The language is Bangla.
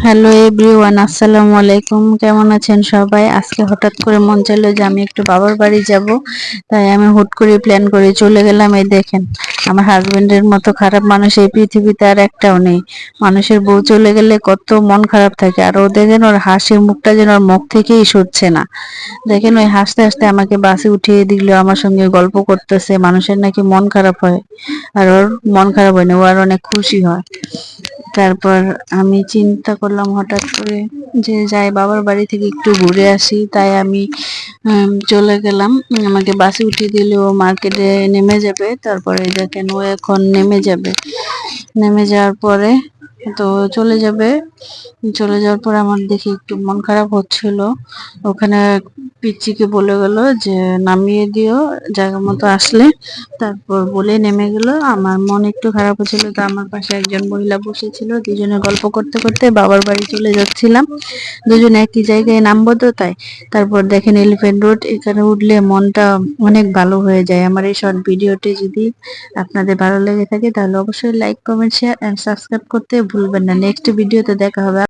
হ্যালো এভরিওয়ান, আসসালামু আলাইকুম। কেমন আছেন সবাই? আজকে হঠাৎ করে মন চাইলো যে আমি একটু বাবার বাড়ি যাব, তাই আমি হুট করে প্ল্যান করে চলে গেলাম। এই দেখেন, আমার হাজবেন্ডের মতো খারাপ মানুষ এই পৃথিবীতে আর একটাও নেই। মানুষের বউ চলে গেলে কত মন খারাপ থাকে, আর ও দেখেন ওর হাসির মুখটা যেন ওর মুখ থেকেই সরছে না। দেখেন ওই হাসতে হাসতে আমাকে বাসে উঠিয়ে দিল, আমার সঙ্গে গল্প করতেছে। মানুষের নাকি মন খারাপ হয়, আর ওর মন খারাপ হয় না, ও আর অনেক খুশি হয়। তারপর আমি চিন্তা করলাম হঠাৎ করে যে যাই বাবার বাড়ি থেকে একটু ঘুরে আসি, তাই আমি চলে গেলাম। আমাকে বাসে উঠিয়ে দিল, ও মার্কেটে নেমে যাবে। তারপরে দেখেন ও এখন নেমে যাবে। নেমে যাওয়ার পরে তো চলে যাবে। চলে যাওয়ার পর আমার দেখি একটু মন খারাপ হচ্ছিল। ওখানে পিচ্চিকে বলে গেল যে নামিয়ে দিও জায়গা মতো আসলে। তারপর বলে নেমে গেল। আমার মন একটু খারাপ হচ্ছিল, তো আমার পাশে একজন মহিলা বসেছিল, দুজনে গল্প করতে করতে বাবার বাড়ি চলে যাচ্ছিলাম। দুজনে একই জায়গায় নামবো তো তাই। তারপর দেখেন এলিফ্যান্ট রোড, এখানে উঠলে মনটা অনেক ভালো হয়ে যায়। আমার এই শর্ট ভিডিওটি যদি আপনাদের ভালো লেগে থাকে তাহলে অবশ্যই like, comment, share and subscribe করতে ভুলবেন না। নেক্সট ভিডিওতে দেখা হবে।